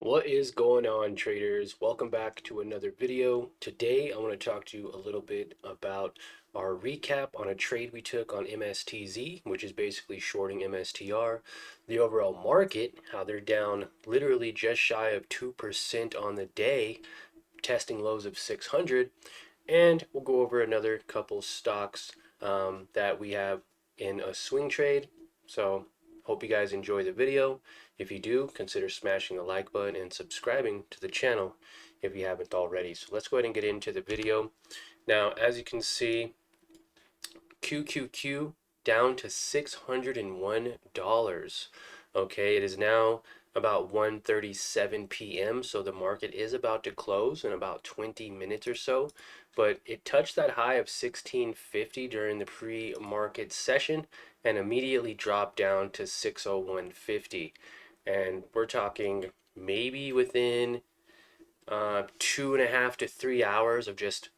What is going on, traders? Welcome back to another video. Today I want to talk to you a little bit about our recap on a trade we took on MSTZ, which is basically shorting MSTR, the overall market, how they're down literally just shy of 2% on the day, testing lows of 600, and we'll go over another couple stocks that we have in a swing trade. So hope you guys enjoy the video. If you do, consider smashing the like button and subscribing to the channel if you haven't already. So let's go ahead and get into the video. Now, as you can see, QQQ down to $601. Okay, it is now about 1:37 p.m. so the market is about to close in about 20 minutes or so, but it touched that high of 1650 during the pre-market session and immediately dropped down to 601.50, and we're talking maybe within 2.5 to 3 hours of just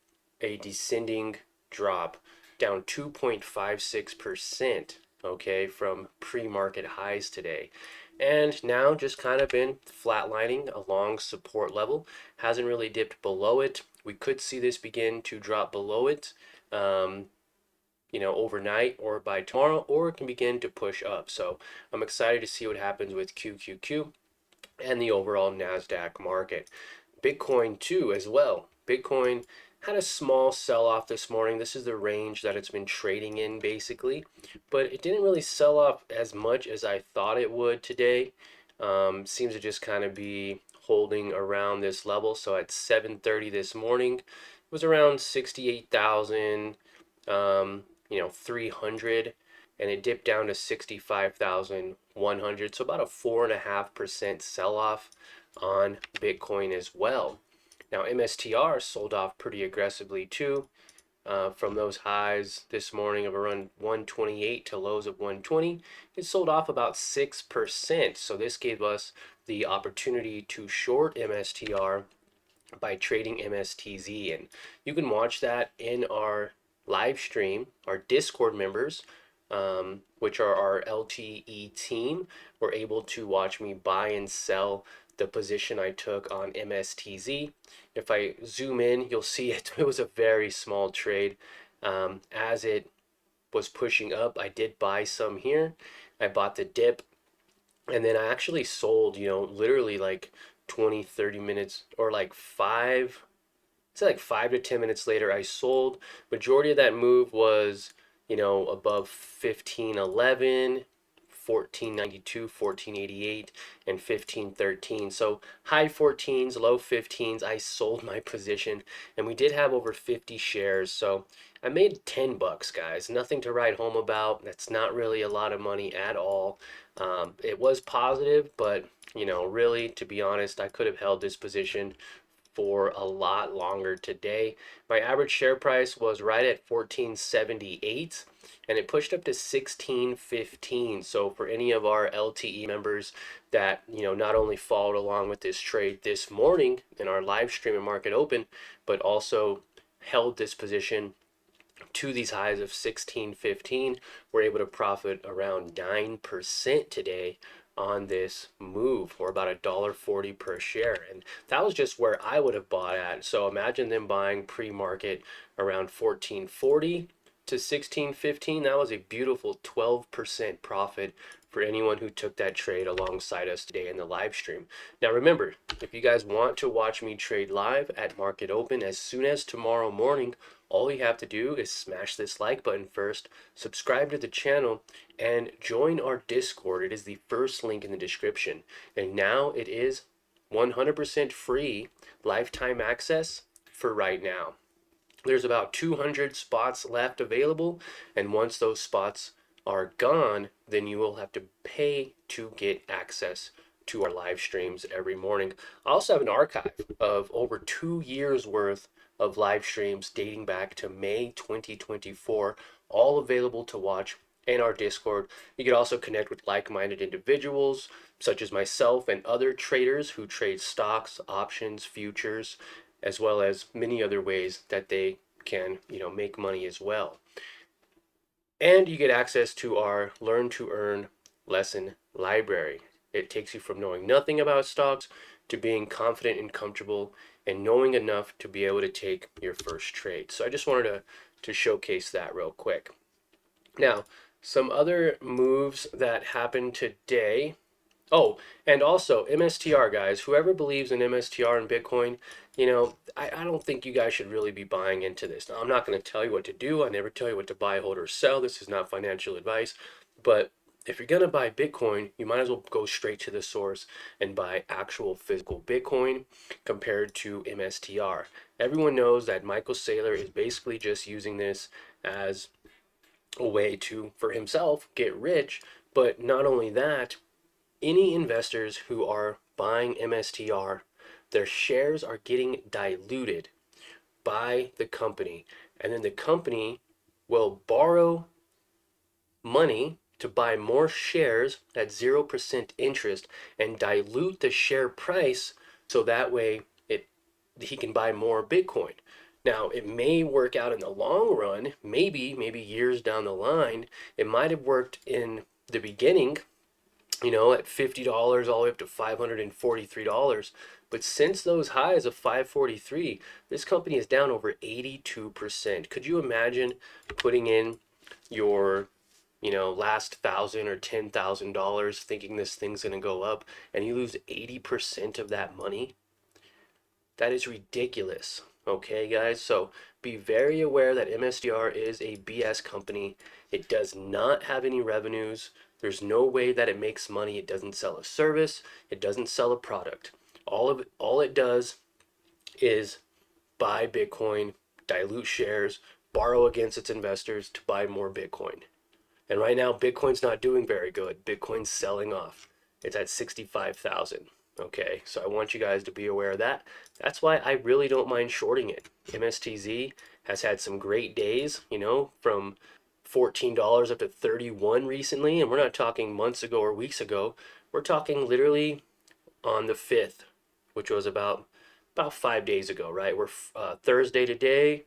a descending drop, down 2.56%, okay, from pre-market highs today. And now just kind of been flatlining along support level, hasn't really dipped below it. We could see this begin to drop below it, overnight or by tomorrow, or it can begin to push up. So I'm excited to see what happens with QQQ and the overall NASDAQ market. Bitcoin too as well. Bitcoin had a small sell-off this morning. This is the range that it's been trading in basically, but it didn't really sell off as much as I thought it would today. Seems to just kind of be holding around this level. So at 7:30 this morning, it was around 68,000, 300, and it dipped down to 65,100. So about a 4.5% sell-off on Bitcoin as well. Now, MSTR sold off pretty aggressively too, from those highs this morning of around 128 to lows of 120. It sold off about 6%. So this gave us the opportunity to short MSTR by trading MSTZ. And you can watch that in our live stream. Our Discord members, which are our LTE team, were able to watch me buy and sell the position I took on MSTZ. If I zoom in, you'll see it was a very small trade. As it was pushing up, I did buy some here. I bought the dip, and then I actually sold, literally like 20, 30 minutes, or like like 5 to 10 minutes later, I sold. Majority of that move was, above 1511, 1492, 1488, and 1513. So high 14s, low 15s. I sold my position, and we did have over 50 shares. So I made $10, guys. Nothing to write home about. That's not really a lot of money at all. It was positive, but really, to be honest, I could have held this position for a lot longer today. My average share price was right at 1478, and it pushed up to 1615. So for any of our LTE members that, not only followed along with this trade this morning in our live stream and market open, but also held this position to these highs of 1615, we're able to profit around 9% today on this move, or about $1.40 per share. And that was just where I would have bought at. So imagine them buying pre-market around 1440 to 1615. That was a beautiful 12% profit for anyone who took that trade alongside us today in the live stream. Now remember, if you guys want to watch me trade live at market open as soon as tomorrow morning, all you have to do is smash this like button first, subscribe to the channel, and join our Discord. It is the first link in the description. And now it is 100% free lifetime access for right now. There's about 200 spots left available, and once those spots are gone, then you will have to pay to get access to our live streams every morning. I also have an archive of over 2 years worth of live streams dating back to May 2024, all available to watch in our Discord. You can also connect with like-minded individuals such as myself and other traders who trade stocks, options, futures, as well as many other ways that they can, make money as well. And you get access to our Learn to Earn lesson library. It takes you from knowing nothing about stocks to being confident and comfortable and knowing enough to be able to take your first trade. So I just wanted to showcase that real quick. Now, some other moves that happened today. Oh, and also MSTR, guys. Whoever believes in MSTR and Bitcoin, I don't think you guys should really be buying into this. Now, I'm not going to tell you what to do. I never tell you what to buy, hold, or sell. This is not financial advice. But if you're going to buy Bitcoin, you might as well go straight to the source and buy actual physical Bitcoin compared to MSTR. Everyone knows that Michael Saylor is basically just using this as a way to, for himself, get rich. But not only that, any investors who are buying MSTR, their shares are getting diluted by the company. And then the company will borrow money to buy more shares at 0% interest and dilute the share price so that way he can buy more Bitcoin. Now, it may work out in the long run, maybe years down the line. It might have worked in the beginning, at $50 all the way up to $543. But since those highs of 543, this company is down over 82%. Could you imagine putting in your, last $1,000 or $10,000 thinking this thing's going to go up and you lose 80% of that money? That is ridiculous. Okay, guys? So be very aware that MSTR is a BS company. It does not have any revenues. There's no way that it makes money. It doesn't sell a service. It doesn't sell a product. All it does is buy Bitcoin, dilute shares, borrow against its investors to buy more Bitcoin. And right now, Bitcoin's not doing very good. Bitcoin's selling off. It's at 65,000. Okay, so I want you guys to be aware of that. That's why I really don't mind shorting it. MSTZ has had some great days, from $14 up to 31 recently, and we're not talking months ago or weeks ago. We're talking literally on the 5th, which was about 5 days ago, right? We're Thursday today.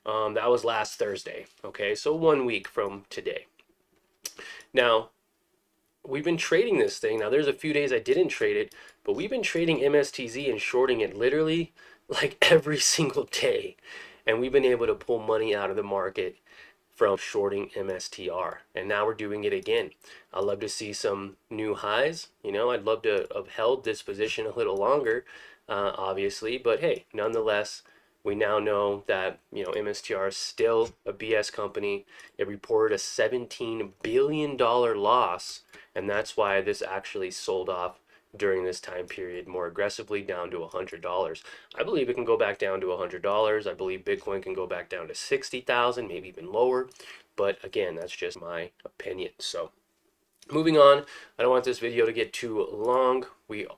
That was last Thursday. Okay, so 1 week from today. Now, we've been trading this thing. Now, there's a few days I didn't trade it, but we've been trading MSTZ and shorting it literally like every single day. And we've been able to pull money out of the market from shorting MSTR. And now we're doing it again. I'd love to see some new highs. I'd love to have held this position a little longer, obviously. But hey, nonetheless, we now know that MSTR is still a BS company. It reported a $17 billion loss, and that's why this actually sold off during this time period more aggressively down to $100. I believe it can go back down to $100. I believe Bitcoin can go back down to 60,000, maybe even lower. But again, that's just my opinion. So moving on, I don't want this video to get too long. We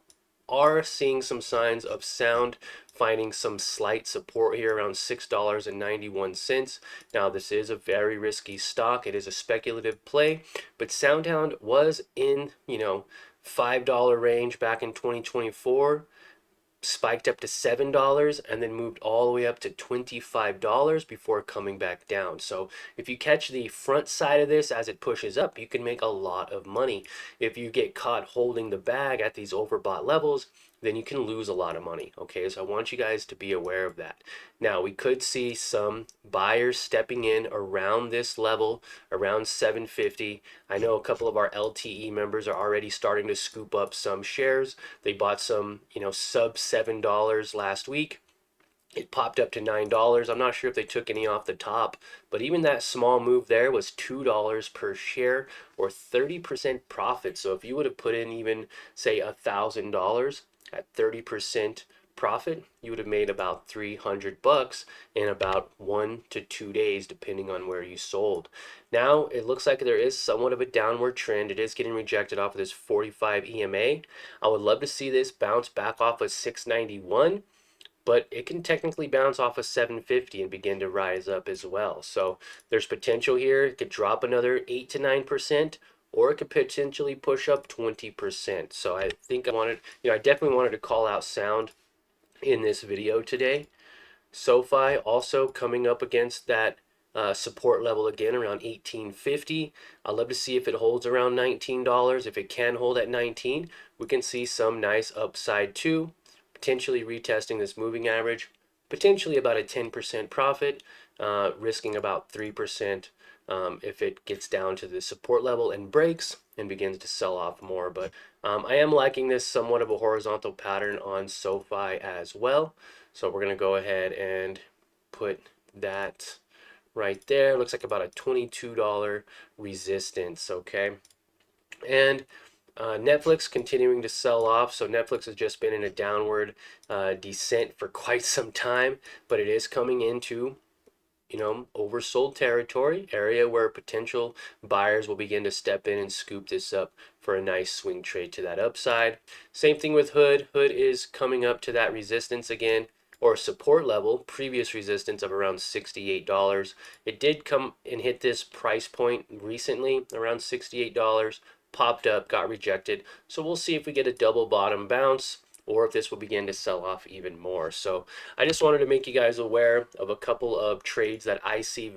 are seeing some signs of Sound finding some slight support here around $6.91. Now, this is a very risky stock. It is a speculative play, but SoundHound was in, $5 range back in 2024, spiked up to $7 and then moved all the way up to $25 before coming back down. So if you catch the front side of this as it pushes up, you can make a lot of money. If you get caught holding the bag at these overbought levels, then you can lose a lot of money. Okay, so I want you guys to be aware of that. Now, we could see some buyers stepping in around this level, around 750. I know a couple of our LTE members are already starting to scoop up some shares. They bought some, sub $7 last week. It popped up to $9. I'm not sure if they took any off the top, but even that small move there was $2 per share or 30% profit. So if you would have put in even, say, $1,000 at 30% profit, you would have made about $300 in about 1 to 2 days, depending on where you sold. Now, it looks like there is somewhat of a downward trend. It is getting rejected off of this 45 EMA. I would love to see this bounce back off of 691. But it can technically bounce off of 750 and begin to rise up as well. So there's potential here. It could drop another 8 to 9%, or it could potentially push up 20%. So I think I definitely wanted to call out Sound in this video today. SoFi also coming up against that support level again around 18.50. I'd love to see if it holds around $19. If it can hold at 19, we can see some nice upside too, potentially retesting this moving average, potentially about a 10% profit, risking about 3% if it gets down to the support level and breaks and begins to sell off more. But I am liking this somewhat of a horizontal pattern on SoFi as well. So we're going to go ahead and put that right there. Looks like about a $22 resistance, okay? And Netflix continuing to sell off. So Netflix has just been in a downward descent for quite some time, but it is coming into oversold territory, area where potential buyers will begin to step in and scoop this up for a nice swing trade to that upside. Same thing with Hood. Hood is coming up to that resistance again, or support level, previous resistance of around $68. It did come and hit this price point recently, around $68, popped up, got rejected. So we'll see if we get a double bottom bounce or if this will begin to sell off even more. So I just wanted to make you guys aware of a couple of trades that I see